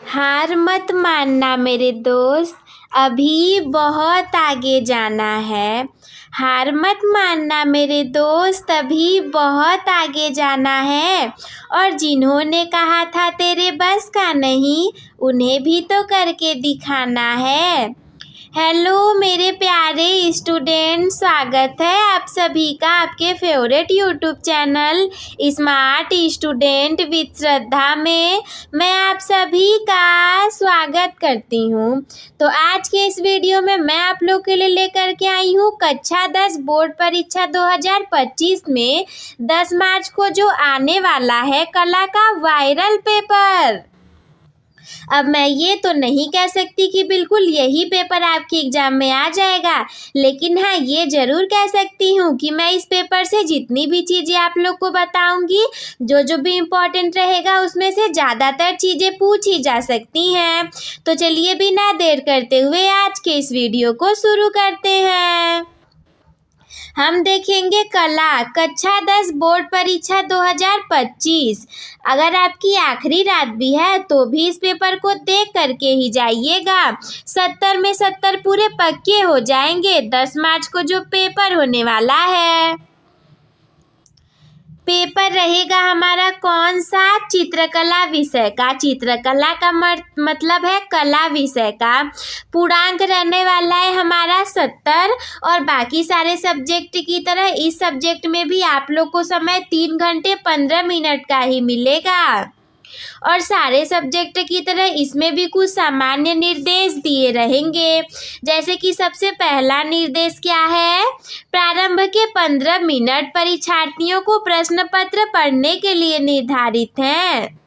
हार मत मानना मेरे दोस्त, अभी बहुत आगे जाना है। हार मत मानना मेरे दोस्त, अभी बहुत आगे जाना है। और जिन्होंने कहा था तेरे बस का नहीं, उन्हें भी तो करके दिखाना है। हेलो मेरे प्यारे स्टूडेंट, स्वागत है आप सभी का आपके favourite YouTube channel smart student with Shraddha में। मैं आप सभी का स्वागत करती हूँ। तो आज के इस वीडियो में मैं आप लोग के लिए लेकर के आई हूँ कक्षा 10 बोर्ड परीक्षा 2025 में 10 मार्च को जो आने वाला है कला का वायरल पेपर। अब मैं ये तो नहीं कह सकती कि बिल्कुल यही पेपर आपके एग्जाम में आ जाएगा, लेकिन हाँ ये ज़रूर कह सकती हूँ कि मैं इस पेपर से जितनी भी चीज़ें आप लोग को बताऊँगी, जो भी इम्पोर्टेंट रहेगा उसमें से ज़्यादातर चीज़ें पूछी जा सकती हैं। तो चलिए बिना देर करते हुए आज के इस वीडियो को शुरू करते हैं। हम देखेंगे कला कक्षा 10 बोर्ड परीक्षा 2025। अगर आपकी आखिरी रात भी है तो भी इस पेपर को देख करके ही जाइएगा। 70 में 70 पूरे पक्के हो जाएंगे 10 मार्च को जो पेपर होने वाला है। पेपर रहेगा हमारा कौन सा? चित्रकला विषय का। चित्रकला का मतलब है कला विषय का। पूर्णांक रहने वाला है हमारा 70 और बाकी सारे सब्जेक्ट की तरह इस सब्जेक्ट में भी आप लोग को समय 3 घंटे 15 मिनट का ही मिलेगा। और सारे सब्जेक्ट की तरह इसमें भी कुछ सामान्य निर्देश दिए रहेंगे। जैसे कि सबसे पहला निर्देश क्या है? प्रारंभ के 15 मिनट परीक्षार्थियों को प्रश्न पत्र पढ़ने के लिए निर्धारित हैं।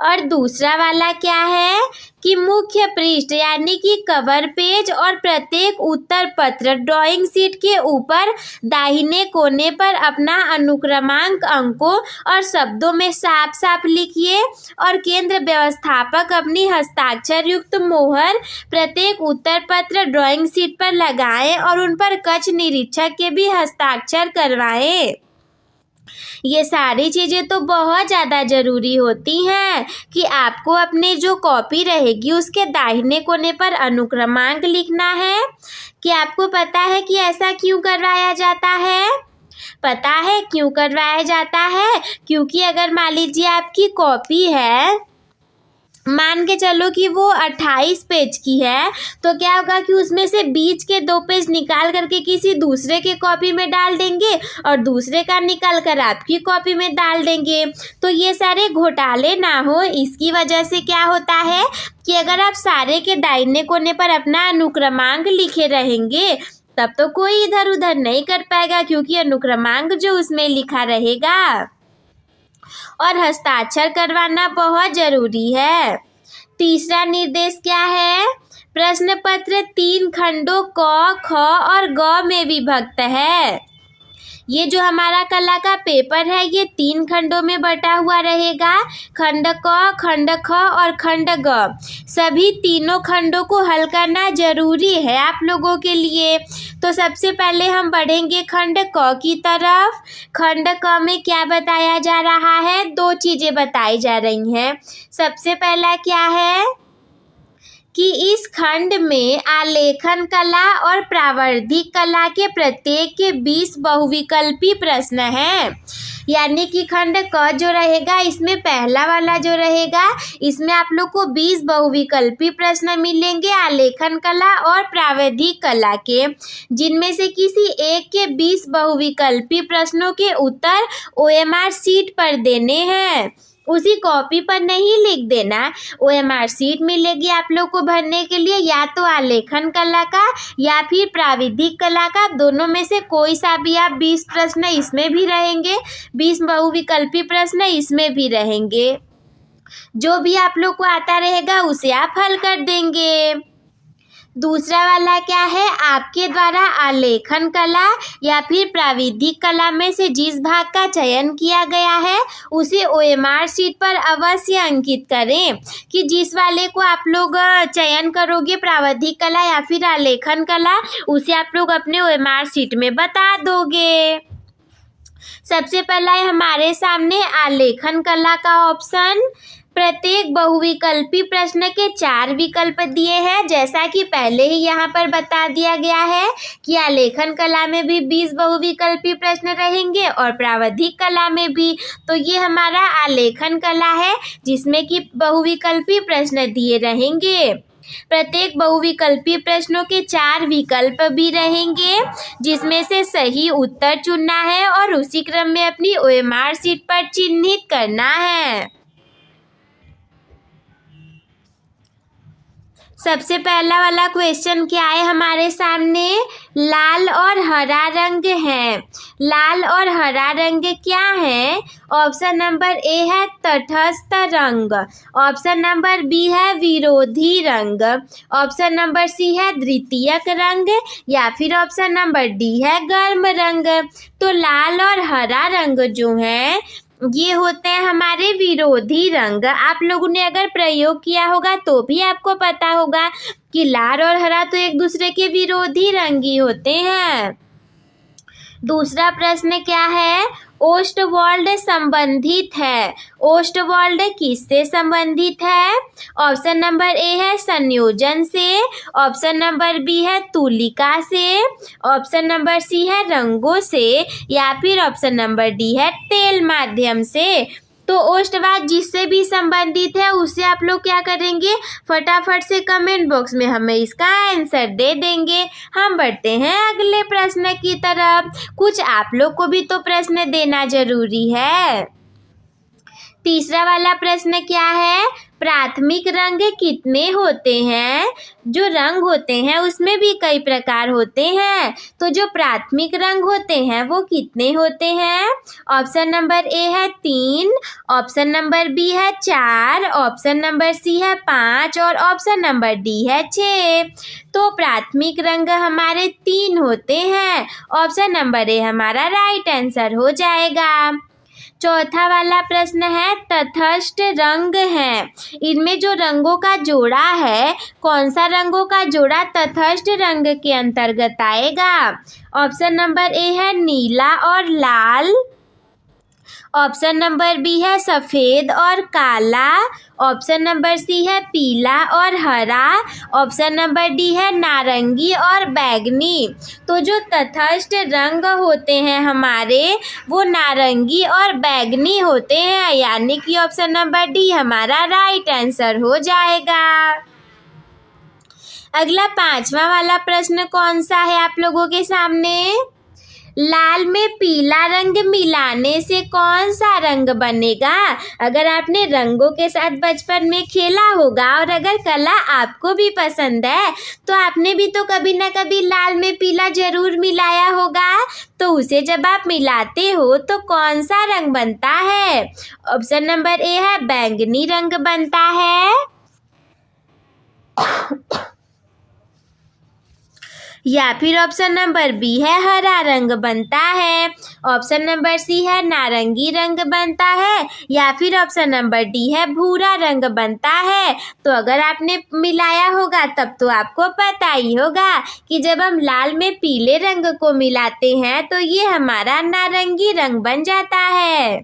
और दूसरा वाला क्या है कि मुख्य पृष्ठ यानी कि कवर पेज और प्रत्येक उत्तर पत्र ड्राइंग शीट के ऊपर दाहिने कोने पर अपना अनुक्रमांक अंकों और शब्दों में साफ साफ लिखिए और केंद्र व्यवस्थापक अपनी हस्ताक्षर युक्त मोहर प्रत्येक उत्तर पत्र ड्राइंग शीट पर लगाएं और उन पर कक्ष निरीक्षक के भी हस्ताक्षर करवाएं। ये सारी चीज़ें तो बहुत ज़्यादा ज़रूरी होती हैं कि आपको अपने जो कॉपी रहेगी उसके दाहिने कोने पर अनुक्रमांक लिखना है। कि आपको पता है कि ऐसा क्यों करवाया जाता है? पता है क्यों करवाया जाता है? क्योंकि अगर मान लीजिए आपकी कॉपी है, मान के चलो कि वो 28 पेज की है, तो क्या होगा कि उसमें से बीच के 2 पेज निकाल करके किसी दूसरे के कॉपी में डाल देंगे और दूसरे का निकाल कर आपकी कॉपी में डाल देंगे। तो ये सारे घोटाले ना हो, इसकी वजह से क्या होता है कि अगर आप सारे के दाहिने कोने पर अपना अनुक्रमांक लिखे रहेंगे तब तो कोई इधर उधर नहीं कर पाएगा, क्योंकि अनुक्रमांक जो उसमें लिखा रहेगा। और हस्ताक्षर करवाना बहुत ज़रूरी है। तीसरा निर्देश क्या है? प्रश्न पत्र 3 खंडों क, ख और ग में विभक्त है। ये जो हमारा कला का पेपर है ये 3 खंडों में बटा हुआ रहेगा। खंड क, खंड ख और खंड ग। सभी तीनों खंडों को हल करना जरूरी है आप लोगों के लिए। तो सबसे पहले हम बढ़ेंगे खंड क की तरफ। खंड क में क्या बताया जा रहा है? 2 चीज़ें बताई जा रही हैं। सबसे पहला क्या है कि इस खंड में आलेखन कला और प्रावर्धिक कला के प्रत्येक के 20 बहुविकल्पी प्रश्न हैं। यानी कि खंड क जो रहेगा इसमें पहला वाला जो रहेगा इसमें आप लोग को 20 बहुविकल्पी प्रश्न मिलेंगे आलेखन कला और प्रावैधिक कला के, जिनमें से किसी एक के 20 बहुविकल्पी प्रश्नों के उत्तर OMR शीट पर देने हैं। उसी कॉपी पर नहीं लिख देना। OMR शीट मिलेगी आप लोग को भरने के लिए, या तो आलेखन कला का या फिर प्राविधिक कला का, दोनों में से कोई सा भी आप 20 प्रश्न इसमें भी रहेंगे, 20 बहुविकल्पी प्रश्न इसमें भी रहेंगे। जो भी आप लोग को आता रहेगा उसे आप हल कर देंगे। दूसरा वाला क्या है? आपके द्वारा आलेखन कला या फिर प्राविधिक कला में से जिस भाग का चयन किया गया है उसे OMR शीट पर अवश्य अंकित करें। कि जिस वाले को आप लोग चयन करोगे प्राविधिक कला या फिर आलेखन कला, उसे आप लोग अपने OMR शीट में बता दोगे। सबसे पहला है हमारे सामने आलेखन कला का ऑप्शन। प्रत्येक बहुविकल्पी प्रश्न के 4 विकल्प दिए हैं, जैसा कि पहले ही यहाँ पर बता दिया गया है कि आलेखन कला में भी 20 बहुविकल्पी प्रश्न रहेंगे और प्रावधिक कला में भी। तो ये हमारा आलेखन कला है जिसमें कि बहुविकल्पी प्रश्न दिए रहेंगे। प्रत्येक बहुविकल्पी प्रश्नों के 4 विकल्प भी रहेंगे जिसमें से सही उत्तर चुनना है और उसी क्रम में अपनी OMR शीट पर चिन्हित करना है। सबसे पहला वाला क्वेश्चन क्या है हमारे सामने, लाल और हरा रंग है। लाल और हरा रंग क्या है? ऑप्शन नंबर ए है तटस्थ रंग, ऑप्शन नंबर बी है विरोधी रंग, ऑप्शन नंबर सी है द्वितीयक रंग या फिर ऑप्शन नंबर डी है गर्म रंग। तो लाल और हरा रंग जो है ये होते हैं हमारे विरोधी रंग। आप लोगों ने अगर प्रयोग किया होगा तो भी आपको पता होगा कि लाल और हरा तो एक दूसरे के विरोधी रंग ही होते हैं। दूसरा प्रश्न क्या है, ओस्टवाल्ड संबंधित है। ओस्टवाल्ड किससे संबंधित है? ऑप्शन नंबर ए है संयोजन से, ऑप्शन नंबर बी है तुलिका से, ऑप्शन नंबर सी है रंगों से या फिर ऑप्शन नंबर डी है तेल माध्यम से। तो ओस्टवाद जिससे भी संबंधित है उससे आप लोग क्या करेंगे, फटाफट से कमेंट बॉक्स में हमें इसका आंसर दे देंगे। हम बढ़ते हैं अगले प्रश्न की तरफ। कुछ आप लोग को भी तो प्रश्न देना जरूरी है। तीसरा वाला प्रश्न क्या है, प्राथमिक रंग कितने होते हैं? जो रंग होते हैं उसमें भी कई प्रकार होते हैं, तो जो प्राथमिक रंग होते हैं वो कितने होते हैं? ऑप्शन नंबर ए है 3, ऑप्शन नंबर बी है 4, ऑप्शन नंबर सी है 5 और ऑप्शन नंबर डी है 6। तो प्राथमिक रंग हमारे 3 होते हैं। ऑप्शन नंबर ए हमारा राइट आंसर हो जाएगा। चौथा वाला प्रश्न है तटस्थ रंग है। इनमें जो रंगों का जोड़ा है, कौन सा रंगों का जोड़ा तटस्थ रंग के अंतर्गत आएगा? ऑप्शन नंबर ए है नीला और लाल, ऑप्शन नंबर बी है सफेद और काला, ऑप्शन नंबर सी है पीला और हरा, ऑप्शन नंबर डी है नारंगी और बैंगनी। तो जो तटस्थ रंग होते हैं हमारे वो नारंगी और बैंगनी होते हैं, यानी कि ऑप्शन नंबर डी हमारा राइट आंसर हो जाएगा। अगला 5वां वाला प्रश्न कौन सा है आप लोगों के सामने, लाल में पीला रंग मिलाने से कौन सा रंग बनेगा? अगर आपने रंगों के साथ बचपन में खेला होगा और अगर कला आपको भी पसंद है तो आपने भी तो कभी ना कभी लाल में पीला जरूर मिलाया होगा। तो उसे जब आप मिलाते हो तो कौन सा रंग बनता है? ऑप्शन नंबर ए है बैंगनी रंग बनता है, या फिर ऑप्शन नंबर बी है हरा रंग बनता है, ऑप्शन नंबर सी है नारंगी रंग बनता है या फिर ऑप्शन नंबर डी है भूरा रंग बनता है। तो अगर आपने मिलाया होगा तब तो आपको पता ही होगा कि जब हम लाल में पीले रंग को मिलाते हैं तो ये हमारा नारंगी रंग बन जाता है।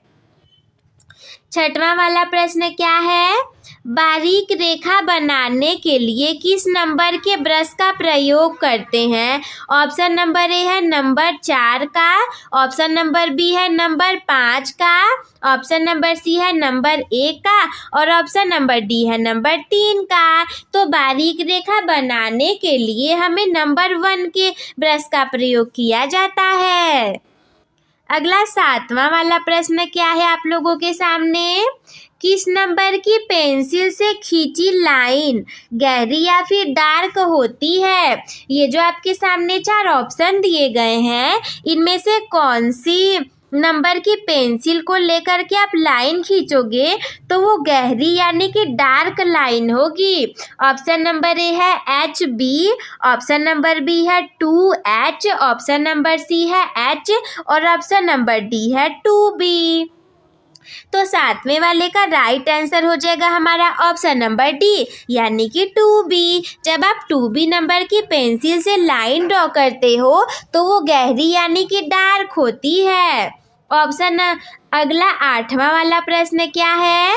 6वां वाला प्रश्न क्या है, बारीक रेखा बनाने के लिए किस नंबर के ब्रश का प्रयोग करते हैं? ऑप्शन नंबर ए है नंबर 4 का, ऑप्शन नंबर बी है नंबर 5 का, ऑप्शन नंबर सी है नंबर 1 का और ऑप्शन नंबर डी है नंबर 3 का। तो बारीक रेखा बनाने के लिए हमें नंबर 1 के ब्रश का प्रयोग किया जाता है। अगला 7वां वाला प्रश्न क्या है आप लोगों के सामने, किस नंबर की पेंसिल से खींची लाइन गहरी या फिर डार्क होती है? ये जो आपके सामने 4 ऑप्शन दिए गए हैं इनमें से कौन सी नंबर की पेंसिल को लेकर के आप लाइन खींचोगे तो वो गहरी यानी कि डार्क लाइन होगी? ऑप्शन नंबर ए है HB, ऑप्शन नंबर बी है 2H, ऑप्शन नंबर सी है H और ऑप्शन नंबर डी है 2B। तो 7वें वाले का राइट आंसर हो जाएगा हमारा ऑप्शन नंबर डी यानी कि 2B। जब आप 2B नंबर की पेंसिल से लाइन ड्रॉ करते हो तो वो गहरी यानी कि डार्क होती है। ऑप्शन अगला 8वां वाला प्रश्न क्या है?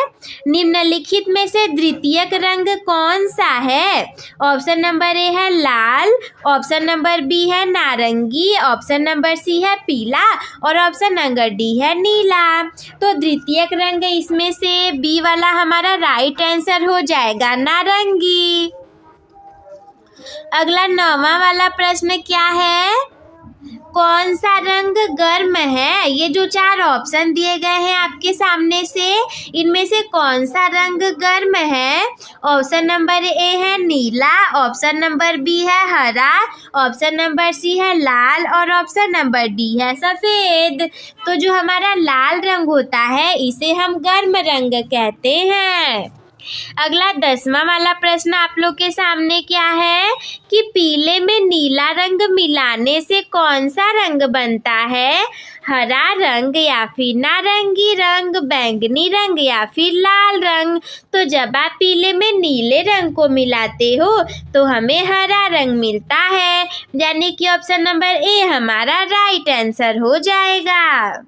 निम्नलिखित में से द्वितीयक रंग कौन सा है? ऑप्शन नंबर ए है लाल, ऑप्शन नंबर बी है नारंगी, ऑप्शन नंबर सी है पीला और ऑप्शन नंबर डी है नीला। तो द्वितीयक रंग इसमें से बी वाला हमारा राइट आंसर हो जाएगा, नारंगी। अगला 9वां वाला प्रश्न क्या है? कौन सा रंग गर्म है? ये जो 4 ऑप्शन दिए गए हैं आपके सामने से, इनमें से कौन सा रंग गर्म है? ऑप्शन नंबर ए है नीला, ऑप्शन नंबर बी है हरा, ऑप्शन नंबर सी है लाल और ऑप्शन नंबर डी है सफ़ेद। तो जो हमारा लाल रंग होता है इसे हम गर्म रंग कहते हैं। अगला 10वां वाला प्रश्न आप लोग के सामने क्या है कि पीले में नीला रंग मिलाने से कौन सा रंग बनता है? हरा रंग या फिर नारंगी रंग, बैंगनी रंग या फिर लाल रंग। तो जब आप पीले में नीले रंग को मिलाते हो तो हमें हरा रंग मिलता है, यानी कि ऑप्शन नंबर ए हमारा राइट आंसर हो जाएगा।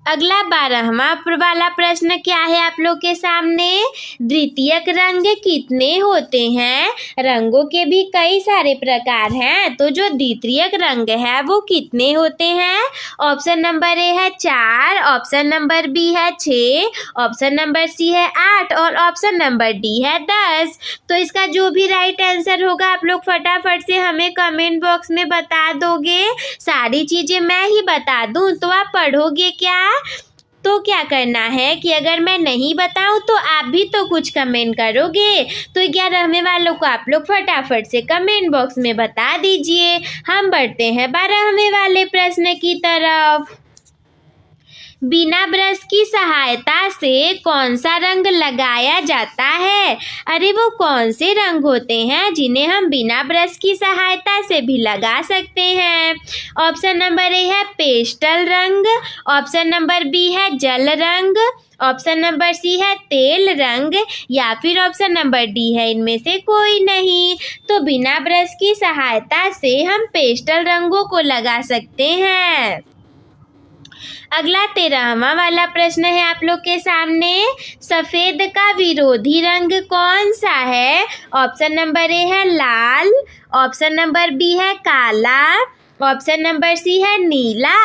अगला 12वां वाला प्रश्न क्या है आप लोग के सामने? द्वितीयक रंग कितने होते हैं? रंगों के भी कई सारे प्रकार हैं, तो जो द्वितीयक रंग है वो कितने होते हैं? ऑप्शन नंबर ए है 4, ऑप्शन नंबर बी है 6, ऑप्शन नंबर सी है 8 और ऑप्शन नंबर डी है 10। तो इसका जो भी राइट आंसर होगा आप लोग फटाफट से हमें कमेंट बॉक्स में बता दोगे। सारी चीज़ें मैं ही बता दूं तो आप पढ़ोगे क्या? तो क्या करना है कि अगर मैं नहीं बताऊं तो आप भी तो कुछ कमेंट करोगे। तो 11वें वालों को आप लोग फटाफट से कमेंट बॉक्स में बता दीजिए। हम बढ़ते हैं 12वें वाले प्रश्न की तरफ। बिना ब्रश की सहायता से कौन सा रंग लगाया जाता है? अरे वो कौन से रंग होते हैं जिन्हें हम बिना ब्रश की सहायता से भी लगा सकते हैं? ऑप्शन नंबर ए है पेस्टल रंग, ऑप्शन नंबर बी है जल रंग, ऑप्शन नंबर सी है तेल रंग या फिर ऑप्शन नंबर डी है इनमें से कोई नहीं। तो बिना ब्रश की सहायता से हम पेस्टल रंगों को लगा सकते हैं। अगला 13वां वाला प्रश्न है आप लोग के सामने। सफ़ेद का विरोधी रंग कौन सा है? ऑप्शन नंबर ए है लाल, ऑप्शन नंबर बी है काला, ऑप्शन नंबर सी है नीला,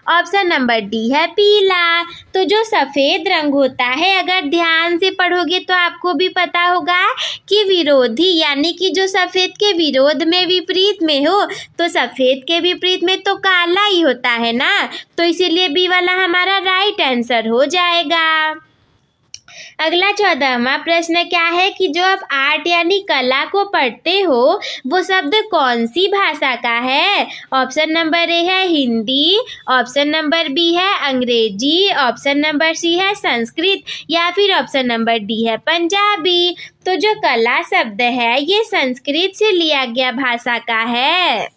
ऑप्शन नंबर डी है पीला। तो जो सफ़ेद रंग होता है अगर ध्यान से पढ़ोगे तो आपको भी पता होगा कि विरोधी यानी कि जो सफ़ेद के विरोध में विपरीत में हो, तो सफ़ेद के विपरीत में तो काला ही होता है ना। तो इसीलिए बी वाला हमारा राइट आंसर हो जाएगा। अगला 14वां प्रश्न क्या है कि जो आप आर्ट यानी कला को पढ़ते हो वो शब्द कौन सी भाषा का है? ऑप्शन नंबर ए है हिंदी, ऑप्शन नंबर बी है अंग्रेजी, ऑप्शन नंबर सी है संस्कृत या फिर ऑप्शन नंबर डी है पंजाबी। तो जो कला शब्द है ये संस्कृत से लिया गया भाषा का है।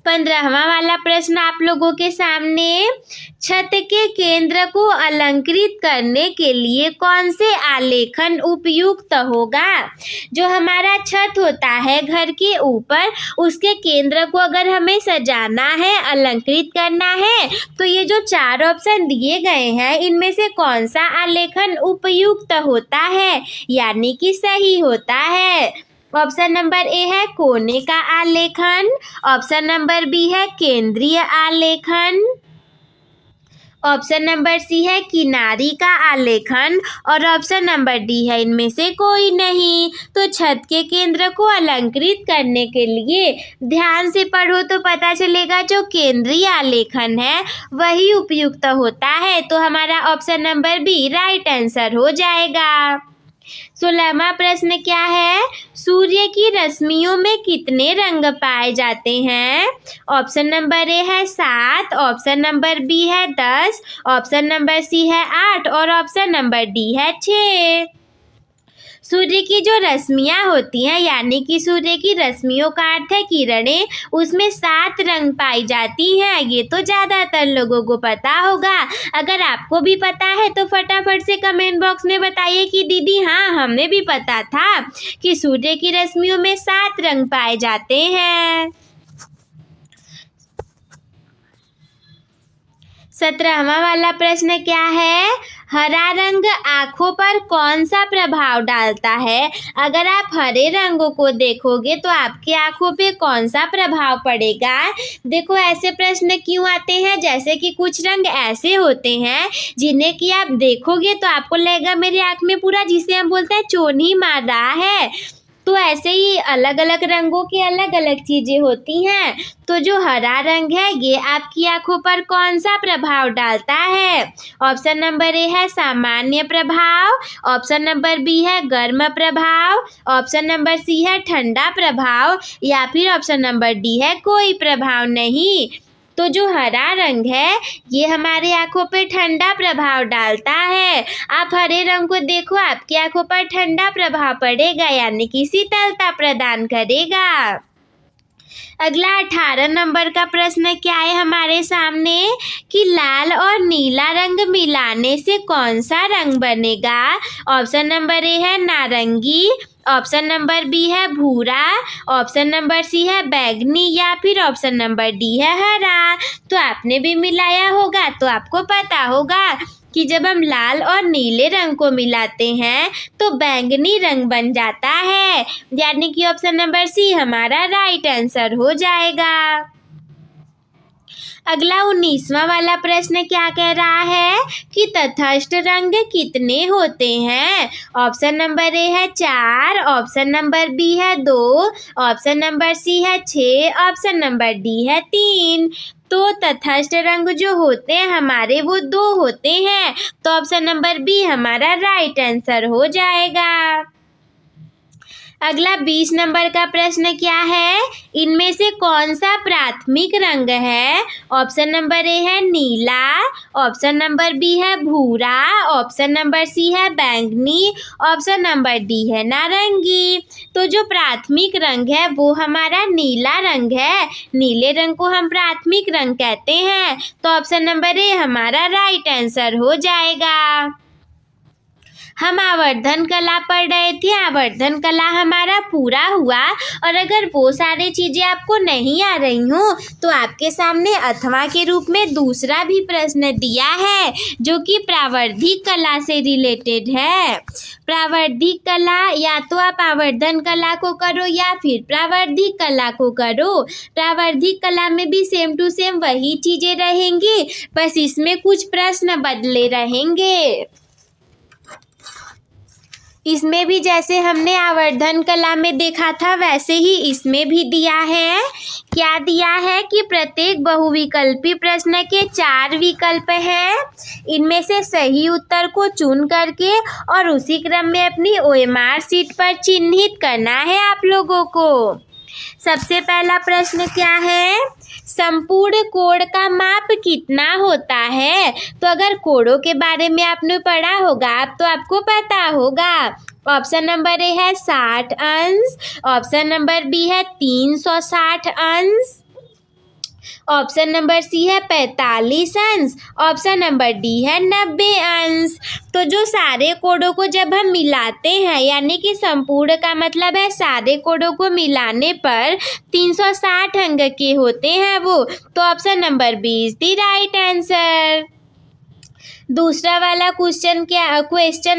15वां वाला प्रश्न आप लोगों के सामने। छत के केंद्र को अलंकृत करने के लिए कौन से आलेखन उपयुक्त होगा? जो हमारा छत होता है घर के ऊपर, उसके केंद्र को अगर हमें सजाना है, अलंकृत करना है, तो ये जो 4 ऑप्शन दिए गए हैं इनमें से कौन सा आलेखन उपयुक्त होता है यानी कि सही होता है? ऑप्शन नंबर ए है कोने का आलेखन, ऑप्शन नंबर बी है केंद्रीय आलेखन, ऑप्शन नंबर सी है किनारी का आलेखन और ऑप्शन नंबर डी है इनमें से कोई नहीं। तो छत के केंद्र को अलंकृत करने के लिए ध्यान से पढ़ो तो पता चलेगा जो केंद्रीय आलेखन है वही उपयुक्त होता है। तो हमारा option number B right answer हो जाएगा। 16वां प्रश्न क्या है? सूर्य की रश्मियों में कितने रंग पाए जाते हैं? ऑप्शन नंबर ए है 7, ऑप्शन नंबर बी है 10, ऑप्शन नंबर सी है 8 और ऑप्शन नंबर डी है 6। सूर्य की जो रश्मियाँ होती हैं यानी कि सूर्य की रश्मियों का अर्थ है किरणें, उसमें 7 रंग पाई जाती हैं। ये तो ज़्यादातर लोगों को पता होगा। अगर आपको भी पता है तो फटाफट से कमेंट बॉक्स में बताइए कि दीदी हाँ हमें भी पता था कि सूर्य की रश्मियों में 7 रंग पाए जाते हैं। 17वां वाला प्रश्न क्या है? हरा रंग आँखों पर कौन सा प्रभाव डालता है? अगर आप हरे रंगों को देखोगे तो आपकी आँखों पे कौन सा प्रभाव पड़ेगा? देखो ऐसे प्रश्न क्यों आते हैं, जैसे कि कुछ रंग ऐसे होते हैं जिन्हें कि आप देखोगे तो आपको लगेगा मेरी आँख में पूरा, जिसे हम बोलते हैं, चोनी मार रहा है। तो ऐसे ही अलग अलग रंगों की अलग अलग चीज़ें होती हैं। तो जो हरा रंग है ये आपकी आँखों पर कौन सा प्रभाव डालता है? ऑप्शन नंबर ए है सामान्य प्रभाव, ऑप्शन नंबर बी है गर्म प्रभाव, ऑप्शन नंबर सी है ठंडा प्रभाव, या फिर ऑप्शन नंबर डी है कोई प्रभाव नहीं। तो जो हरा रंग है ये हमारी आँखों पे ठंडा प्रभाव डालता है। आप हरे रंग को देखो, आपकी आँखों पर ठंडा प्रभाव पड़ेगा, यानी कि शीतलता प्रदान करेगा। अगला 18 नंबर का प्रश्न क्या है हमारे सामने कि लाल और नीला रंग मिलाने से कौन सा रंग बनेगा? ऑप्शन नंबर ए है नारंगी, ऑप्शन नंबर बी है भूरा, ऑप्शन नंबर सी है बैंगनी, या फिर ऑप्शन नंबर डी है हरा। तो आपने भी मिलाया होगा तो आपको पता होगा कि जब हम लाल और नीले रंग को मिलाते हैं तो बैंगनी रंग बन जाता है, यानी कि ऑप्शन नंबर सी हमारा राइट आंसर हो जाएगा। अगला 19वां वाला प्रश्न क्या कह रहा है कि तटस्थ रंग कितने होते हैं? ऑप्शन नंबर ए है 4, ऑप्शन नंबर बी है 2, ऑप्शन नंबर सी है 6, ऑप्शन नंबर डी है 3। तो तटस्थ रंग जो होते हैं हमारे वो 2 होते हैं, तो ऑप्शन नंबर बी हमारा राइट आंसर हो जाएगा। अगला 20 नंबर का प्रश्न क्या है? इनमें से कौन सा प्राथमिक रंग है? ऑप्शन नंबर ए है नीला, ऑप्शन नंबर बी है भूरा, ऑप्शन नंबर सी है बैंगनी, ऑप्शन नंबर डी है नारंगी। तो जो प्राथमिक रंग है वो हमारा नीला रंग है, नीले रंग को हम प्राथमिक रंग कहते हैं, तो ऑप्शन नंबर ए हमारा राइट आंसर हो जाएगा। हम आवर्धन कला पढ़ रहे थे, आवर्धन कला हमारा पूरा हुआ, और अगर वो सारी चीज़ें आपको नहीं आ रही हों तो आपके सामने अथवा के रूप में दूसरा भी प्रश्न दिया है जो कि प्रावर्धिक कला से रिलेटेड है। प्रावर्धिक कला, या तो आप आवर्धन कला को करो या फिर प्रावर्धिक कला को करो। प्रावर्धिक कला में भी सेम टू सेम वही चीज़ें रहेंगी, बस इसमें कुछ प्रश्न बदले रहेंगे। इसमें भी जैसे हमने आवर्धन कला में देखा था वैसे ही इसमें भी दिया है। क्या दिया है कि प्रत्येक बहुविकल्पी प्रश्न के 4 विकल्प हैं, इनमें से सही उत्तर को चुन करके और उसी क्रम में अपनी OMR शीट पर चिन्हित करना है आप लोगों को। सबसे पहला प्रश्न क्या है? संपूर्ण कोण का माप कितना होता है? तो अगर कोणों के बारे में आपने पढ़ा होगा तो आपको पता होगा। ऑप्शन नंबर ए है 60 अंश, ऑप्शन नंबर बी है 360 अंश, ऑप्शन नंबर सी है 45 अंश, ऑप्शन नंबर डी है 90 अंश। तो जो सारे कोणों को जब हम मिलाते हैं, यानी कि संपूर्ण का मतलब है सारे कोणों को मिलाने पर 360 अंक के होते हैं वो, तो option number B is the right answer. दूसरा वाला क्वेश्चन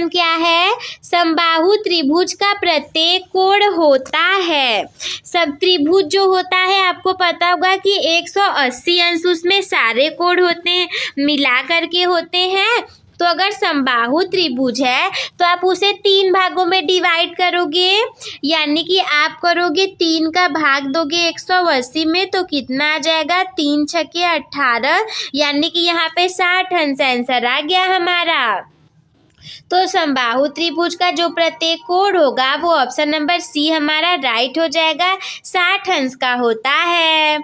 क्या है? समबाहु त्रिभुज का प्रत्येक कोण होता है। सब त्रिभुज जो होता है आपको पता होगा कि 180 अंश उसमें सारे कोण होते हैं, मिला करके होते हैं। तो अगर समबाहु त्रिभुज है तो आप उसे 3 भागों में डिवाइड करोगे, यानी कि आप करोगे 3 का भाग दोगे 180 में तो कितना आ जाएगा? 3 छक्के 18, यानी कि यहाँ पे 60 अंश आंसर आ गया हमारा। तो समबाहु त्रिभुज का जो प्रत्येक कोण होगा वो ऑप्शन नंबर सी हमारा राइट हो जाएगा, 60 अंश का होता है।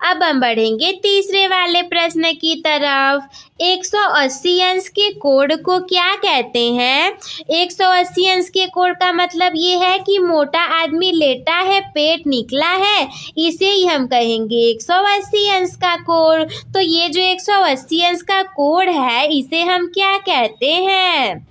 अब हम बढ़ेंगे तीसरे वाले प्रश्न की तरफ। 180 अंश के कोण को क्या कहते हैं? 180 अंश के कोण का मतलब ये है कि मोटा आदमी लेटा है, पेट निकला है, इसे ही हम कहेंगे 180 अंश का कोण। तो ये जो 180 अंश का कोण है इसे हम क्या कहते हैं?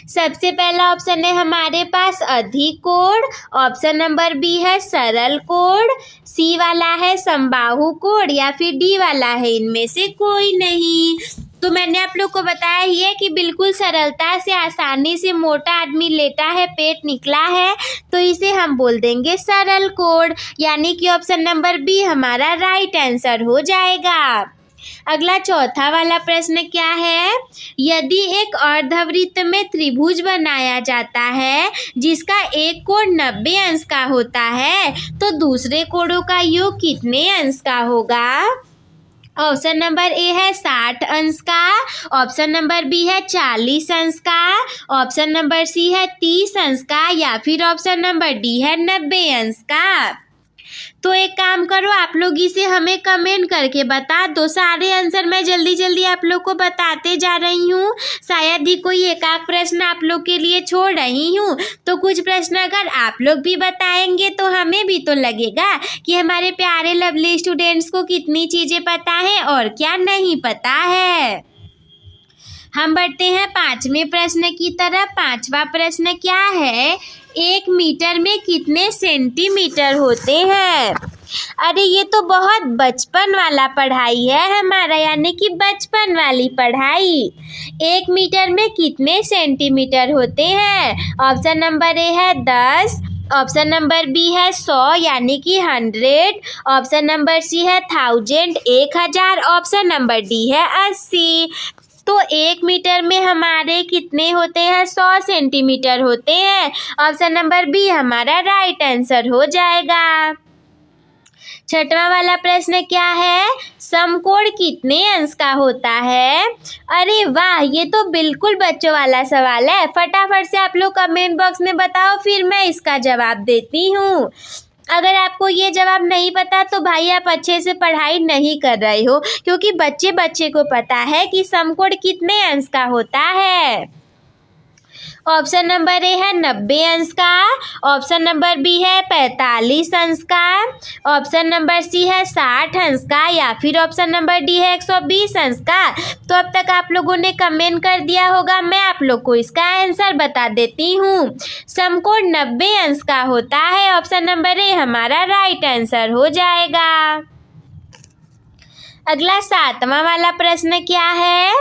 सबसे पहला ऑप्शन है हमारे पास अधिक कोण, ऑप्शन नंबर बी है सरल कोण, सी वाला है समबाहु कोण या फिर डी वाला है इनमें से कोई नहीं। तो मैंने आप लोग को बताया ही है कि बिल्कुल सरलता से आसानी से मोटा आदमी लेटा है, पेट निकला है, तो इसे हम बोल देंगे सरल कोण, यानी कि ऑप्शन नंबर बी हमारा राइट आंसर हो जाएगा। अगला चौथा वाला प्रश्न क्या है, यदि एक अर्धवृत्त में त्रिभुज बनाया जाता है जिसका एक कोण 90 अंश का होता है तो दूसरे कोणों का योग कितने अंश का होगा। ऑप्शन नंबर ए है 60 अंश का, ऑप्शन नंबर बी है 40 अंश का, ऑप्शन नंबर सी है 30 अंश का या फिर ऑप्शन नंबर डी है 90 अंश का। तो एक काम करो, आप लोग इसे हमें कमेंट करके बता दो। सारे आंसर मैं जल्दी जल्दी आप लोग को बताते जा रही हूँ, शायद ही कोई एक आध प्रश्न आप लोग के लिए छोड़ रही हूँ। तो कुछ प्रश्न अगर आप लोग भी बताएंगे तो हमें भी तो लगेगा कि हमारे प्यारे लवली स्टूडेंट्स को कितनी चीज़ें पता है और क्या नहीं पता है। हम बढ़ते हैं पांचवें प्रश्न की तरफ। पांचवा प्रश्न क्या है, 1 मीटर में कितने सेंटीमीटर होते हैं। अरे ये तो बहुत बचपन वाला पढ़ाई है हमारा, यानी कि बचपन वाली पढ़ाई। 1 मीटर में कितने सेंटीमीटर होते हैं। ऑप्शन नंबर ए है 10, ऑप्शन नंबर बी है 100 यानी कि 100, ऑप्शन नंबर सी है 1000 1000, ऑप्शन नंबर डी है 80। तो 1 मीटर में हमारे कितने होते हैं, 100 सेंटीमीटर होते हैं। ऑप्शन नंबर बी हमारा राइट आंसर हो जाएगा। छठवां वाला प्रश्न क्या है, समकोण कितने अंश का होता है। अरे वाह, ये तो बिल्कुल बच्चों वाला सवाल है। फटाफट से आप लोग कमेंट बॉक्स में बताओ, फिर मैं इसका जवाब देती हूँ। अगर आपको ये जवाब नहीं पता तो भाई आप अच्छे से पढ़ाई नहीं कर रहे हो, क्योंकि बच्चे बच्चे को पता है कि समकोण कितने अंश का होता है। ऑप्शन नंबर ए है 90 अंश का, ऑप्शन नंबर बी है 45 अंश का, ऑप्शन नंबर सी है 60 अंश का या फिर ऑप्शन नंबर डी है 120 अंश का। तो अब तक आप लोगों ने कमेंट कर दिया होगा, मैं आप लोग को इसका आंसर बता देती हूँ। समकोण 90 अंश का होता है, ऑप्शन नंबर ए हमारा राइट आंसर हो जाएगा। अगला 7वां वाला प्रश्न क्या है,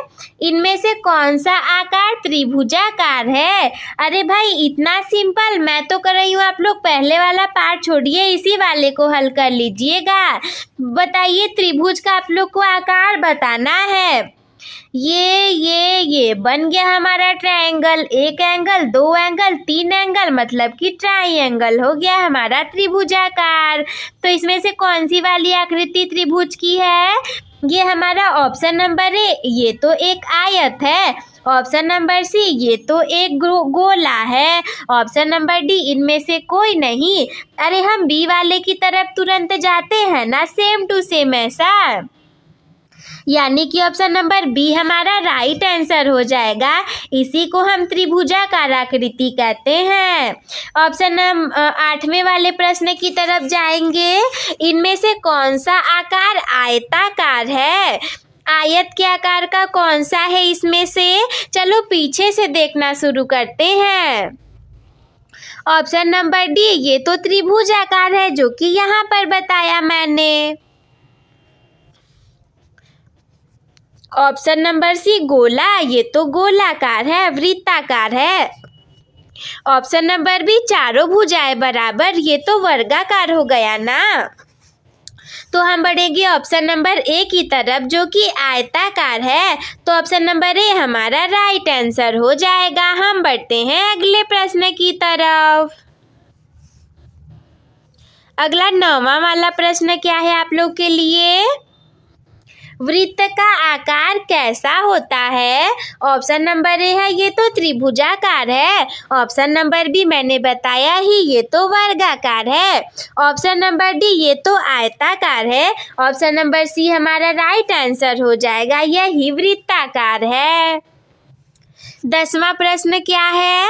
इनमें से कौन सा आकार त्रिभुजाकार है। अरे भाई इतना सिंपल, मैं तो कर रही हूँ, आप लोग पहले वाला पार्ट छोड़िए, इसी वाले को हल कर लीजिएगा। बताइए, त्रिभुज का आप लोग को आकार बताना है। ये बन गया हमारा ट्रायंगल, 1 एंगल 2 एंगल 3 एंगल, मतलब कि ट्रायंगल हो गया हमारा त्रिभुजाकार। तो इसमें से कौन सी वाली आकृति त्रिभुज की है। ये हमारा ऑप्शन नंबर ए, ये तो एक आयत है, ऑप्शन नंबर सी ये तो एक गोला है, ऑप्शन नंबर डी इनमें से कोई नहीं। अरे हम बी वाले की तरफ तुरंत जाते हैं ना, सेम टू सेम ऐसा, यानी कि ऑप्शन नंबर बी हमारा राइट आंसर हो जाएगा। इसी को हम त्रिभुजाकार आकृति कहते हैं। ऑप्शन 8वें वाले प्रश्न की तरफ जाएंगे, इनमें से कौन सा आकार आयताकार है। आयत के आकार का कौन सा है इसमें से, चलो पीछे से देखना शुरू करते हैं। ऑप्शन नंबर डी ये तो त्रिभुजाकार है, जो कि यहाँ पर बताया मैंने। ऑप्शन नंबर सी गोला, ये तो गोलाकार है, वृत्ताकार है। ऑप्शन नंबर बी चारों भुजाएं बराबर, ये तो वर्गाकार हो गया ना। तो हम बढ़ेंगे ऑप्शन नंबर ए की तरफ, जो कि आयताकार है। तो ऑप्शन नंबर ए हमारा राइट आंसर हो जाएगा। हम बढ़ते हैं अगले प्रश्न की तरफ। अगला 9वां वाला प्रश्न क्या है आप लोग के लिए, वृत्त का आकार कैसा होता है। ऑप्शन नंबर ए है ये तो त्रिभुजाकार है, ऑप्शन नंबर बी मैंने बताया ही ये तो वर्गाकार है, ऑप्शन नंबर डी ये तो आयताकार है, ऑप्शन नंबर सी हमारा राइट आंसर हो जाएगा, यही वृत्ताकार है। 10वां प्रश्न क्या है,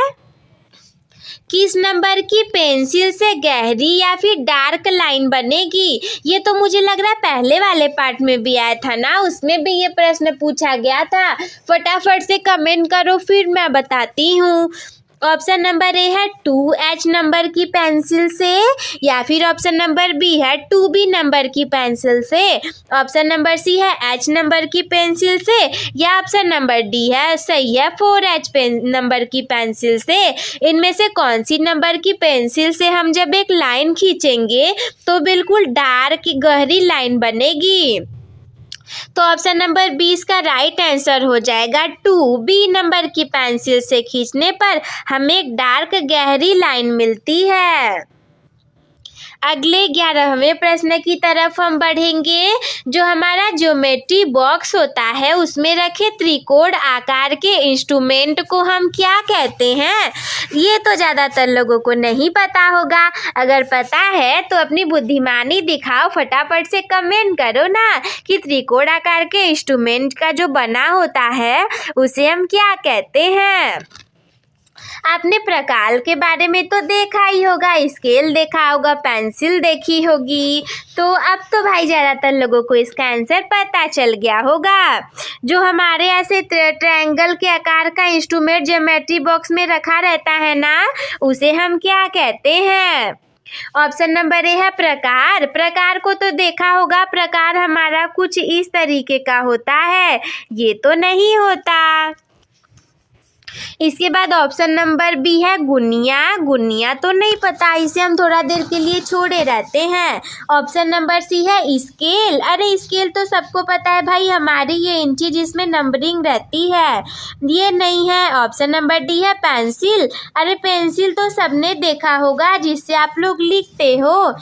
किस नंबर की पेंसिल से गहरी या फिर डार्क लाइन बनेगी? ये तो मुझे लग रहा है पहले वाले पार्ट में भी आया था ना, उसमें भी ये प्रश्न पूछा गया था। फटाफट से कमेंट करो फिर मैं बताती हूँ। ऑप्शन नंबर ए है 2H नंबर की पेंसिल से, या फिर ऑप्शन नंबर बी है 2B नंबर की पेंसिल से, ऑप्शन नंबर सी है H नंबर की पेंसिल से, या ऑप्शन नंबर डी है सही है 4H नंबर की पेंसिल से। इनमें से कौन सी नंबर की पेंसिल से हम जब एक लाइन खींचेंगे तो बिल्कुल डार्क गहरी लाइन बनेगी? तो ऑप्शन नंबर 20 का राइट आंसर हो जाएगा 2B नंबर की पेंसिल से खींचने पर हमें एक डार्क गहरी लाइन मिलती है। अगले 11वें प्रश्न की तरफ हम बढ़ेंगे। जो हमारा ज्योमेट्री बॉक्स होता है उसमें रखे त्रिकोण आकार के इंस्ट्रूमेंट को हम क्या कहते हैं? ये तो ज़्यादातर लोगों को नहीं पता होगा। अगर पता है तो अपनी बुद्धिमानी दिखाओ, फटाफट से कमेंट करो ना कि त्रिकोण आकार के इंस्ट्रूमेंट का जो बना होता है उसे हम क्या कहते हैं। आपने प्रकार के बारे में तो देखा ही होगा, स्केल देखा होगा, पेंसिल देखी होगी, तो अब तो भाई ज़्यादातर लोगों को इसका आंसर पता चल गया होगा। जो हमारे ऐसे ट्रायंगल के आकार का इंस्ट्रूमेंट ज्योमेट्री बॉक्स में रखा रहता है ना, उसे हम क्या कहते हैं? ऑप्शन नंबर ए है प्रकार। प्रकार को तो देखा होगा, प्रकार हमारा कुछ इस तरीके का होता है, ये तो नहीं होता। इसके बाद ऑप्शन नंबर बी है गुनिया। गुनिया तो नहीं पता, इसे हम थोड़ा देर के लिए छोड़े रहते हैं। ऑप्शन नंबर सी है स्केल। अरे स्केल तो सबको पता है भाई, हमारी ये इंची जिसमें नंबरिंग रहती है, ये नहीं है। ऑप्शन नंबर डी है पेंसिल। अरे पेंसिल तो सबने देखा होगा जिससे आप लोग लिखते हो,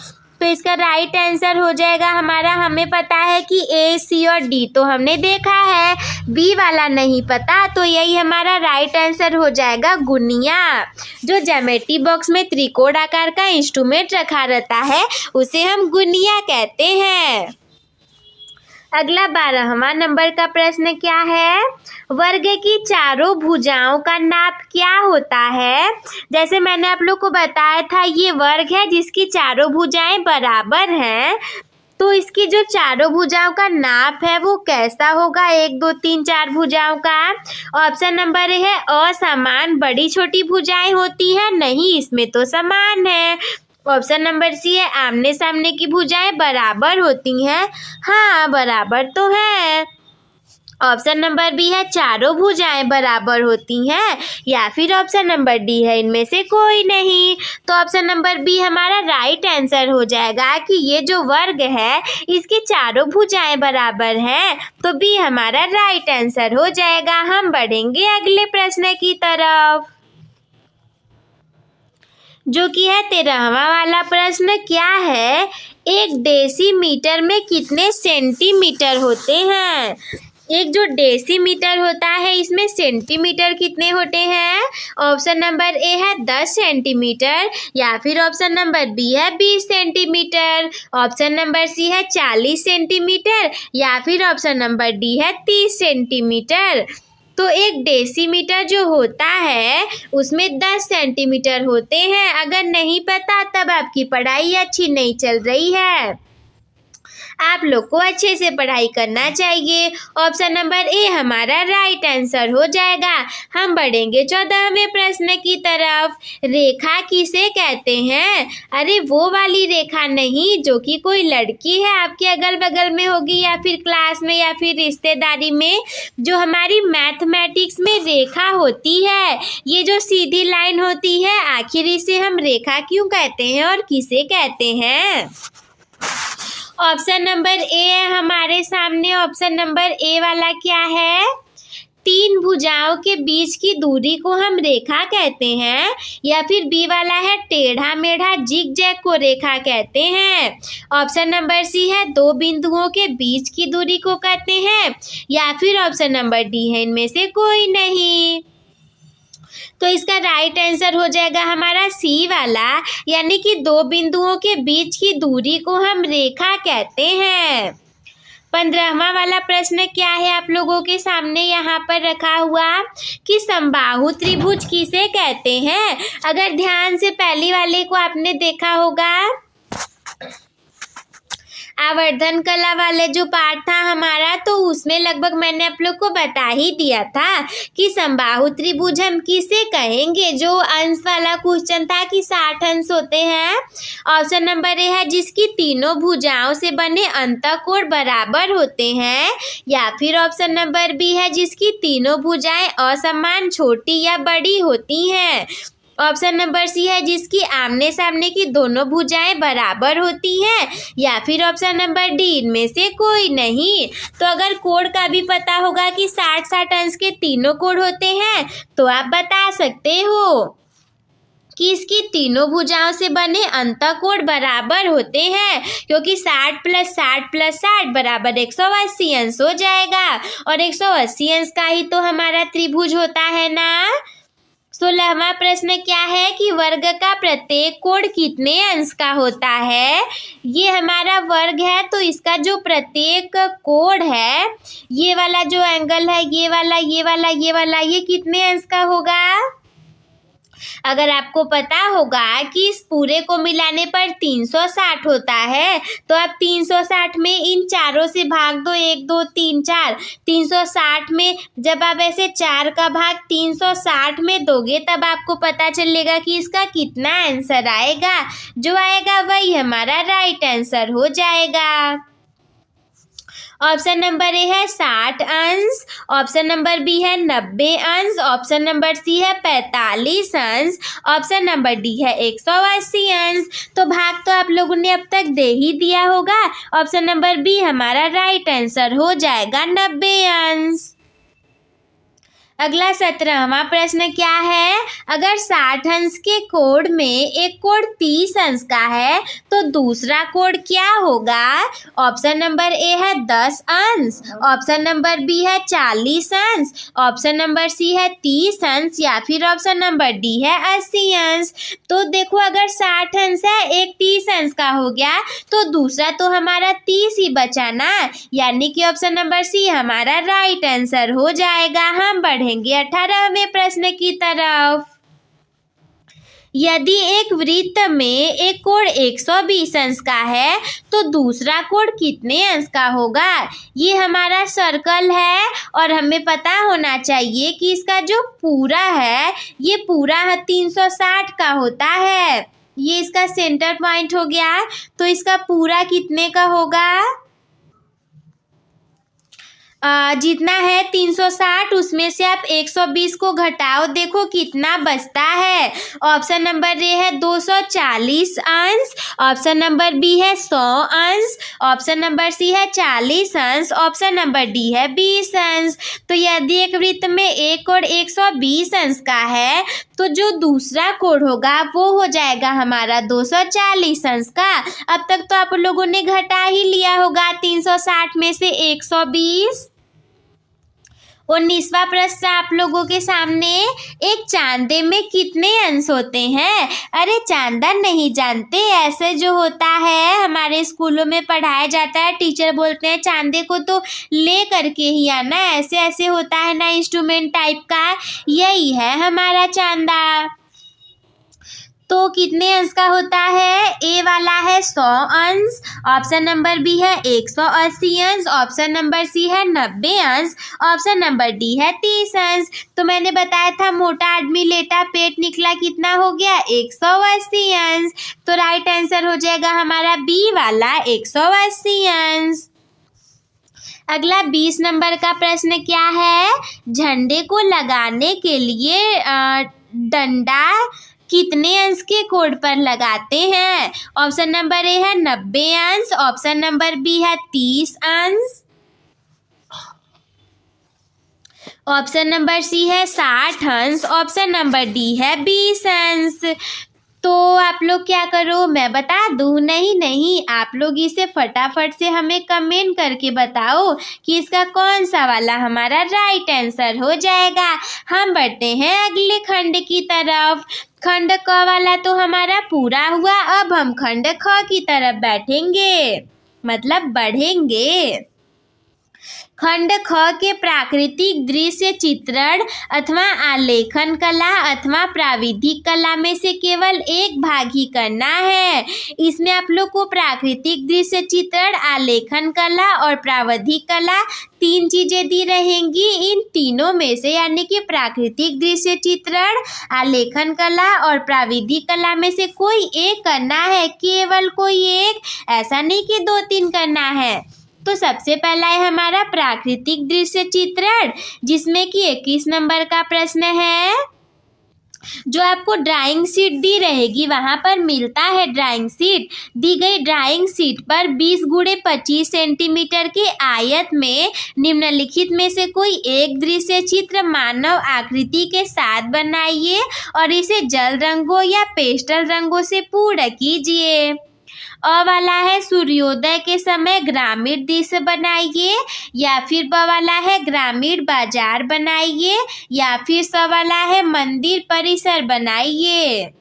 तो इसका राइट आंसर हो जाएगा हमारा, हमें पता है कि ए, सी और डी तो हमने देखा है, बी वाला नहीं पता, तो यही हमारा राइट आंसर हो जाएगा गुनिया। जो ज्योमेट्री बॉक्स में त्रिकोण आकार का इंस्ट्रूमेंट रखा रहता है उसे हम गुनिया कहते हैं। अगला 12वां नंबर का प्रश्न क्या है? वर्ग की चारों भुजाओं का नाप क्या होता है? जैसे मैंने आप लोग को बताया था, ये वर्ग है जिसकी चारों भुजाएं बराबर हैं, तो इसकी जो चारों भुजाओं का नाप है वो कैसा होगा? 1 2 3 4 भुजाओं का। ऑप्शन नंबर ए है असमान, बड़ी छोटी भुजाएं होती हैं, नहीं इसमें तो समान है। ऑप्शन नंबर सी है आमने सामने की भुजाएं बराबर होती हैं, हाँ बराबर तो है। ऑप्शन नंबर बी है चारों भुजाएं बराबर होती हैं, या फिर ऑप्शन नंबर डी है इनमें से कोई नहीं। तो ऑप्शन नंबर बी हमारा राइट आंसर हो जाएगा कि ये जो वर्ग है इसकी चारों भुजाएं बराबर हैं, तो बी हमारा राइट आंसर हो जाएगा। हम बढ़ेंगे अगले प्रश्न की तरफ, जो कि है 13वां वाला प्रश्न। क्या है? एक डेसीमीटर में कितने सेंटीमीटर होते हैं? एक जो डेसीमीटर होता है इसमें सेंटीमीटर कितने होते हैं? ऑप्शन नंबर ए है 10 सेंटीमीटर, या फिर ऑप्शन नंबर बी है 20 सेंटीमीटर, ऑप्शन नंबर सी है 40 सेंटीमीटर, या फिर ऑप्शन नंबर डी है 30 सेंटीमीटर। तो एक डेसीमीटर जो होता है उसमें 10 सेंटीमीटर होते हैं। अगर नहीं पता तब आपकी पढ़ाई अच्छी नहीं चल रही है, आप लोग को अच्छे से पढ़ाई करना चाहिए। ऑप्शन नंबर ए हमारा राइट आंसर हो जाएगा। हम बढ़ेंगे 14वें प्रश्न की तरफ। रेखा किसे कहते हैं? अरे वो वाली रेखा नहीं जो कि कोई लड़की है आपके अगल बगल में होगी, या फिर क्लास में, या फिर रिश्तेदारी में, जो हमारी मैथमेटिक्स में रेखा होती है। ये जो सीधी लाइन होती है, आखिर इसे हम रेखा क्यों कहते हैं और किसे कहते हैं? ऑप्शन नंबर ए है हमारे सामने। ऑप्शन नंबर ए वाला क्या है? 3 भुजाओं के बीच की दूरी को हम रेखा कहते हैं, या फिर बी वाला है टेढ़ा मेढ़ा जिग जैग को रेखा कहते हैं। ऑप्शन नंबर सी है 2 बिंदुओं के बीच की दूरी को कहते हैं, या फिर ऑप्शन नंबर डी है इनमें से कोई नहीं। तो इसका राइट आंसर हो जाएगा हमारा सी वाला, यानी कि 2 बिंदुओं के बीच की दूरी को हम रेखा कहते हैं। 15वां वाला प्रश्न क्या है आप लोगों के सामने यहाँ पर रखा हुआ कि समबाहु त्रिभुज किसे कहते हैं। अगर ध्यान से पहली वाले को आपने देखा होगा, आवर्धन कला वाले जो पार्ट था हमारा, तो उसमें लगभग मैंने आप लोग को बता ही दिया था कि समबाहु त्रिभुज हम किसे कहेंगे। जो अंश वाला क्वेश्चन था कि 60 अंश होते हैं। ऑप्शन नंबर ए है जिसकी तीनों भुजाओं से बने अंतःकोण बराबर होते हैं, या फिर ऑप्शन नंबर बी है जिसकी तीनों भुजाएं असमान छोटी या बड़ी होती हैं। ऑप्शन नंबर सी है जिसकी आमने सामने की दोनों भुजाएं बराबर होती हैं, या फिर ऑप्शन नंबर डी इनमें से कोई नहीं। तो अगर कोण का भी पता होगा कि 60 अंश के तीनों कोण होते हैं, तो आप बता सकते हो कि इसकी तीनों भुजाओं से बने अंतःकोण बराबर होते हैं, क्योंकि 60 + 60 + 60 बराबर 180 अंश हो जाएगा, और 180 अंश का ही तो हमारा त्रिभुज होता है ना। 16वां प्रश्न क्या है कि वर्ग का प्रत्येक कोण कितने अंश का होता है। ये हमारा वर्ग है, तो इसका जो प्रत्येक कोण है, ये वाला जो एंगल है, ये वाला, ये वाला, ये वाला, ये कितने अंश का होगा। अगर आपको पता होगा कि इस पूरे को मिलाने पर 360 होता है, तो आप 360 में इन चारों से भाग दो, 1 2 3 4। 360 में जब आप ऐसे 4 का भाग 360 में दोगे, तब आपको पता चलेगा कि इसका कितना आंसर आएगा। जो आएगा वही हमारा राइट आंसर हो जाएगा। ऑप्शन नंबर ए है 60 अंश, ऑप्शन नंबर बी है 90 अंश, ऑप्शन नंबर सी है 45 अंश, ऑप्शन नंबर डी है 180 अंश। तो भाग तो आप लोगों ने अब तक दे ही दिया होगा। ऑप्शन नंबर बी हमारा राइट आंसर हो जाएगा 90 अंश। अगला 17वां प्रश्न क्या है, अगर 60 अंश के कोण में एक कोण 30 अंश का है, तो दूसरा कोण क्या होगा। ऑप्शन नंबर ए है 10 अंश, ऑप्शन नंबर बी है 40 अंश, ऑप्शन नंबर सी है 30 अंश, या फिर ऑप्शन नंबर डी है 80 अंश। तो देखो, अगर 60 अंश है, एक 30 अंश का हो गया, तो दूसरा तो हमारा 30 ही बचा ना, यानी कि ऑप्शन नंबर सी हमारा राइट आंसर हो जाएगा। हम बढ़ेंगे 18वें प्रश्न की तरफ। यदि एक वृत्त में एक कोण 120 अंश का है, तो दूसरा कोण कितने अंश का होगा। ये हमारा सर्कल है, और हमें पता होना चाहिए कि इसका जो पूरा है, ये पूरा 360 का होता है। ये इसका सेंटर पॉइंट हो गया, तो इसका पूरा कितने का होगा। जितना है 360, उसमें से आप 120 को घटाओ, देखो कितना बचता है। ऑप्शन नंबर ए है 240 अंश, ऑप्शन नंबर बी है 100 अंश, ऑप्शन नंबर सी है 40 अंश, ऑप्शन नंबर डी है 20 अंश। तो यदि एक वृत्त में एक कोण 120 अंश का है, तो जो दूसरा कोण होगा वो हो जाएगा हमारा 240 अंश का। अब तक तो आप लोगों ने घटा ही लिया होगा 360 में से 120। 19वां प्रश्न आप लोगों के सामने, एक चांदे में कितने अंश होते हैं। अरे चांदा नहीं जानते, ऐसे जो होता है हमारे स्कूलों में पढ़ाया जाता है, टीचर बोलते हैं चांदे को तो ले करके ही आना, ऐसे ऐसे होता है ना, इंस्ट्रूमेंट टाइप का, यही है हमारा चांदा। तो कितने अंश का होता है। ए वाला है 100 अंश, ऑप्शन नंबर बी है 180 अंश, ऑप्शन नंबर सी है 90 अंश, ऑप्शन नंबर डी है 30 अंश। तो मैंने बताया था मोटा आदमी लेटा पेट निकला, कितना हो गया 180 अंश। तो राइट आंसर हो जाएगा हमारा बी वाला 180 अंश। अगला 20 नंबर का प्रश्न क्या है, झंडे को लगाने के लिए डंडा कितने अंश के कोण पर लगाते हैं। ऑप्शन नंबर ए है 90 अंश, ऑप्शन नंबर बी है 30 अंश, ऑप्शन नंबर सी है 60 अंश, ऑप्शन नंबर डी है 20 अंश। तो आप लोग क्या करो, मैं बता दूँ। नहीं, आप लोग इसे फटाफट से हमें कमेंट करके बताओ कि इसका कौन सा वाला हमारा राइट आंसर हो जाएगा। हम बढ़ते हैं अगले खंड की तरफ। खंड क वाला तो हमारा पूरा हुआ, अब हम खंड ख की तरफ बैठेंगे, मतलब बढ़ेंगे। खंड ख के प्राकृतिक दृश्य चित्रण अथवा आलेखन कला अथवा प्राविधिक कला में से केवल एक भाग ही करना है। इसमें आप लोग को प्राकृतिक दृश्य चित्रण, आलेखन कला और प्राविधिक कला 3 चीजें दी रहेंगी। इन तीनों में से यानी कि प्राकृतिक दृश्य चित्रण, आलेखन कला और प्राविधिक कला में से कोई एक करना है, केवल कोई एक, ऐसा नहीं कि 2-3 करना है। तो सबसे पहला है हमारा प्राकृतिक दृश्य चित्रण, जिसमें कि 21 नंबर का प्रश्न है। जो आपको ड्राइंग शीट दी रहेगी वहां पर मिलता है ड्राइंग शीट। दी गई ड्राइंग शीट पर 20 × 25 सेंटीमीटर के आयत में निम्नलिखित में से कोई एक दृश्य चित्र मानव आकृति के साथ बनाइए और इसे जल रंगों या पेस्टल रंगों से पूर्ण कीजिए। अ वाला है सूर्योदय के समय ग्रामीण दृश्य बनाइए, या फिर ब वाला है ग्रामीण बाजार बनाइए, या फिर स वाला है मंदिर परिसर बनाइए।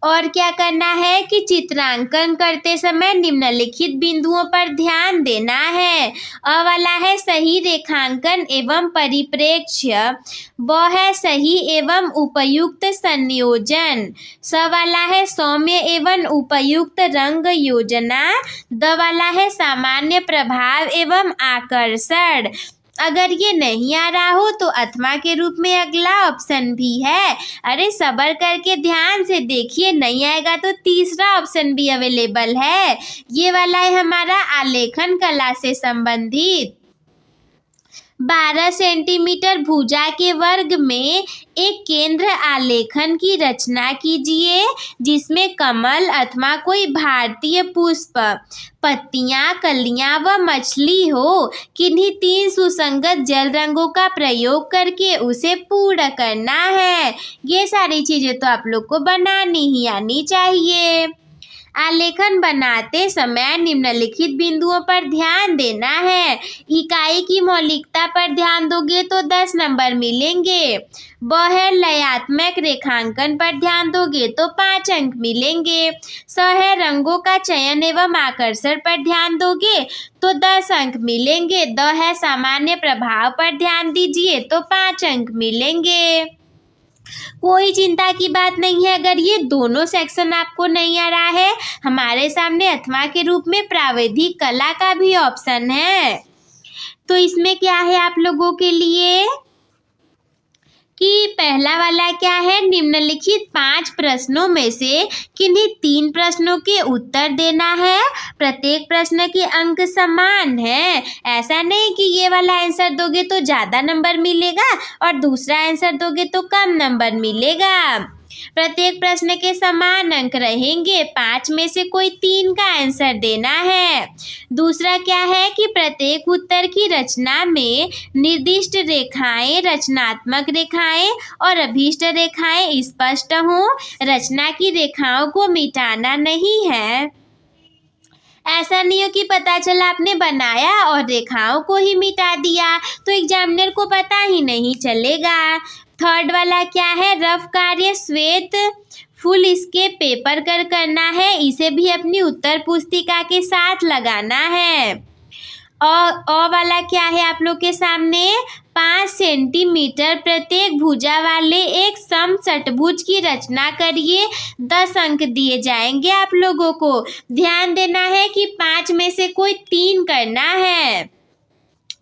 और क्या करना है कि चित्रांकन करते समय निम्नलिखित बिंदुओं पर ध्यान देना है। अ वाला है सही रेखांकन एवं परिप्रेक्ष्य, ब है सही एवं उपयुक्त संयोजन, स वाला है सौम्य एवं उपयुक्त रंग योजना, द वाला है सामान्य प्रभाव एवं आकर्षण। अगर ये नहीं आ रहा हो तो अथवा के रूप में अगला ऑप्शन भी है। अरे सब्र करके ध्यान से देखिए, नहीं आएगा तो तीसरा ऑप्शन भी अवेलेबल है। ये वाला है हमारा आलेखन कला से संबंधित। 12 सेंटीमीटर भुजा के वर्ग में एक केंद्र आलेखन की रचना कीजिए, जिसमें कमल अथवा कोई भारतीय पुष्प, पत्तियां, कलियां व मछली हो। किन्हीं 3 सुसंगत जल रंगों का प्रयोग करके उसे पूर्ण करना है। ये सारी चीजें तो आप लोग को बनानी ही आनी चाहिए। आलेखन बनाते समय निम्नलिखित बिंदुओं पर ध्यान देना है। इकाई की मौलिकता पर ध्यान दोगे तो 10 नंबर मिलेंगे। ब है लयात्मक रेखांकन पर ध्यान दोगे तो 5 अंक मिलेंगे। स है रंगों का चयन एवं आकर्षण पर ध्यान दोगे तो 10 अंक मिलेंगे। द है सामान्य प्रभाव पर ध्यान दीजिए तो 5 अंक मिलेंगे। कोई चिंता की बात नहीं है अगर ये दोनों सेक्शन आपको नहीं आ रहा है। हमारे सामने अथवा के रूप में प्राविधिक कला का भी ऑप्शन है। तो इसमें क्या है आप लोगों के लिए कि पहला वाला क्या है, निम्नलिखित 5 प्रश्नों में से किन्हीं 3 प्रश्नों के उत्तर देना है। प्रत्येक प्रश्न के अंक समान है। ऐसा नहीं कि ये वाला आंसर दोगे तो ज़्यादा नंबर मिलेगा और दूसरा आंसर दोगे तो कम नंबर मिलेगा। प्रत्येक प्रश्न के समान अंक रहेंगे। 5 में से कोई 3 का आंसर देना है। दूसरा क्या है कि प्रत्येक उत्तर की रचना में निर्दिष्ट रेखाएं, रचनात्मक रेखाएं और अभीष्ट रेखाएं स्पष्ट हों। रचना की रेखाओं को मिटाना नहीं है। ऐसा नहीं हो कि पता चला आपने बनाया और रेखाओं को ही मिटा दिया तो एग्जामिनर को पता ही नहीं चलेगा। थर्ड वाला क्या है, रफ कार्य श्वेत फुल स्केप पेपर कर करना है। इसे भी अपनी उत्तर पुस्तिका के साथ लगाना है। और वाला क्या है आप लोग के सामने, 5 सेंटीमीटर प्रत्येक भुजा वाले एक सम षटभुज की रचना करिए। 10 अंक दिए जाएंगे आप लोगों को। ध्यान देना है कि 5 में से कोई 3 करना है।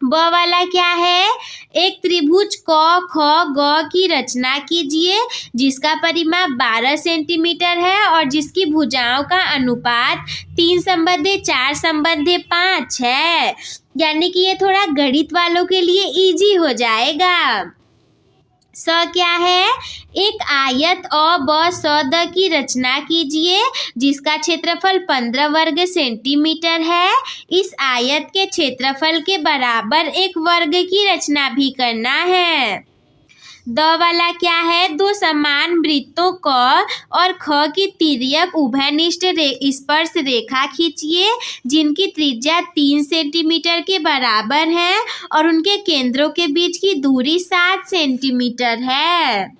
ब वाला क्या है, एक त्रिभुज क ख ग की रचना कीजिए जिसका परिमाप 12 सेंटीमीटर है और जिसकी भुजाओं का अनुपात 3/4/5 है। यानी कि ये थोड़ा गणित वालों के लिए इजी हो जाएगा। स क्या है, एक आयत अ ब स द की रचना कीजिए जिसका क्षेत्रफल 15 वर्ग सेंटीमीटर है। इस आयत के क्षेत्रफल के बराबर एक वर्ग की रचना भी करना है। द वाला क्या है, 2 समान वृत्तों क और ख की तिर्यक उभयनिष्ठ स्पर्श रेखा खींचिए जिनकी त्रिज्या 3 सेंटीमीटर के बराबर है और उनके केंद्रों के बीच की दूरी 7 सेंटीमीटर है।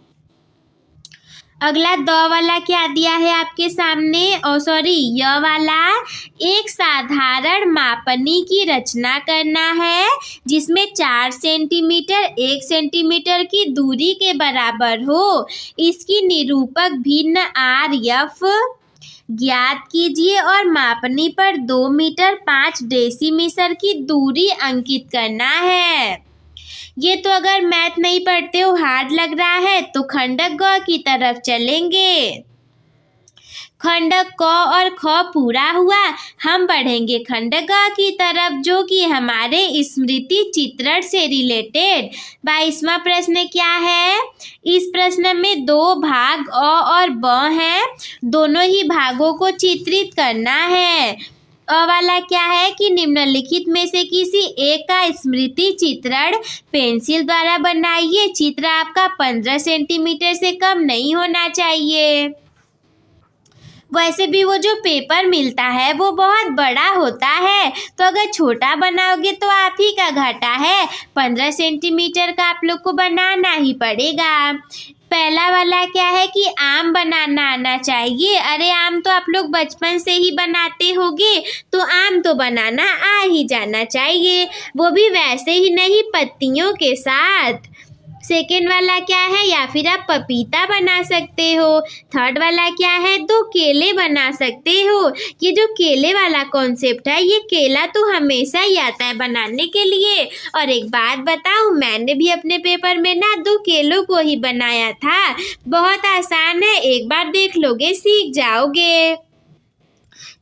अगला द वाला क्या दिया है आपके सामने, य वाला, एक साधारण मापनी की रचना करना है जिसमें 4 सेंटीमीटर 1 सेंटीमीटर की दूरी के बराबर हो। इसकी निरूपक भिन्न आर एफ ज्ञात कीजिए और मापनी पर 2 मीटर 5 डेसीमीटर की दूरी अंकित करना है। ये तो अगर मैथ नहीं पढ़ते हो हार्ड लग रहा है तो खंडक ग की तरफ चलेंगे। खंडक क और ख पूरा हुआ, हम बढ़ेंगे खंडक ग की तरफ जो कि हमारे स्मृति चित्रण से रिलेटेड। 22वां प्रश्न क्या है, इस प्रश्न में 2 भाग अ और ब हैं, दोनों ही भागों को चित्रित करना है। अ वाला क्या है कि निम्नलिखित में से किसी एक का स्मृति चित्रण पेंसिल द्वारा बनाइए। चित्र आपका 15 सेंटीमीटर से कम नहीं होना चाहिए। वैसे भी वो जो पेपर मिलता है वो बहुत बड़ा होता है, तो अगर छोटा बनाओगे तो आप ही का घाटा है। 15 सेंटीमीटर का आप लोग को बनाना ही पड़ेगा। पहला वाला क्या है कि आम बनाना आना चाहिए। अरे आम तो आप लोग बचपन से ही बनाते होगे, तो आम तो बनाना आ ही जाना चाहिए, वो भी वैसे ही नहीं पत्तियों के साथ। सेकेंड वाला क्या है, या फिर आप पपीता बना सकते हो। थर्ड वाला क्या है, 2 केले बना सकते हो। ये जो केले वाला कॉन्सेप्ट है, ये केला तो हमेशा ही आता है बनाने के लिए। और एक बात बताऊं, मैंने भी अपने पेपर में ना 2 केलों को ही बनाया था। बहुत आसान है, एक बार देख लोगे सीख जाओगे।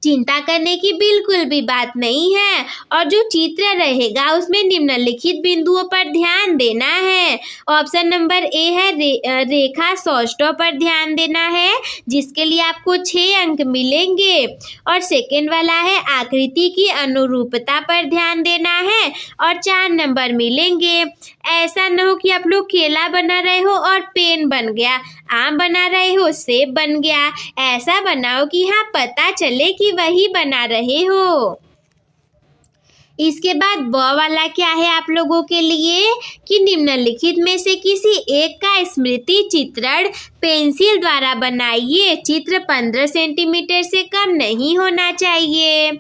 चिंता करने की बिल्कुल भी बात नहीं है। और जो चित्र रहेगा उसमें निम्नलिखित बिंदुओं पर ध्यान देना है। ऑप्शन नंबर ए है रेखा सौष्ठव पर ध्यान देना है, जिसके लिए आपको 6 अंक मिलेंगे। और सेकंड वाला है आकृति की अनुरूपता पर ध्यान देना है और 4 नंबर मिलेंगे। ऐसा न हो कि आप लोग केला बना रहे हो और पेन बन गया, आम बना रहे हो सेब बन गया। ऐसा बनाओ कि हाँ पता चले कि वही बना रहे हो। इसके बाद ब वाला क्या है आप लोगों के लिए कि निम्नलिखित में से किसी एक का स्मृति चित्रण पेंसिल द्वारा बनाइए। चित्र 15 सेंटीमीटर से कम नहीं होना चाहिए।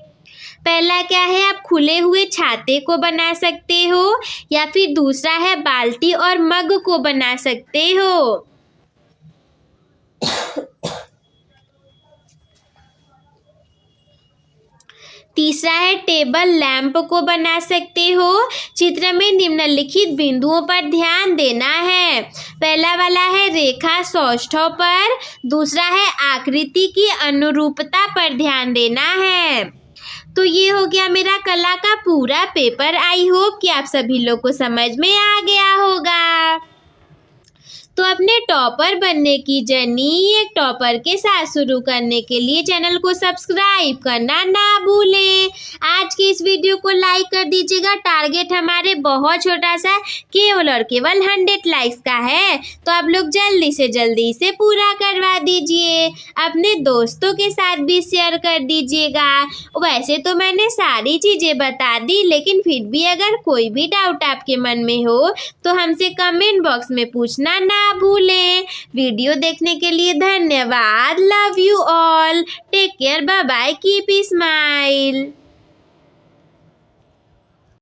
पहला क्या है, आप खुले हुए छाते को बना सकते हो, या फिर दूसरा है बाल्टी और मग को बना सकते हो। तीसरा है टेबल लैंप को बना सकते हो। चित्र में निम्नलिखित बिंदुओं पर ध्यान देना है। पहला वाला है रेखा सौष्ठव पर, दूसरा है आकृति की अनुरूपता पर ध्यान देना है। तो ये हो गया मेरा कला का पूरा पेपर। आई होप कि आप सभी लोग को समझ में आ गया होगा। तो अपने टॉपर बनने की जर्नी एक टॉपर के साथ शुरू करने के लिए चैनल को सब्सक्राइब करना ना भूलें। आज की इस वीडियो को लाइक कर दीजिएगा। टारगेट हमारे बहुत छोटा सा केवल और केवल 100 लाइक्स का है, तो आप लोग जल्दी से जल्दी इसे पूरा करवा दीजिए। अपने दोस्तों के साथ भी शेयर कर दीजिएगा। वैसे तो मैंने सारी चीज़ें बता दी, लेकिन फिर भी अगर कोई भी डाउट आपके मन में हो तो हमसे कमेंट बॉक्स में पूछना ना भूलें। वीडियो देखने के लिए धन्यवाद। Love you all. Take care. Bye bye. Keep smile.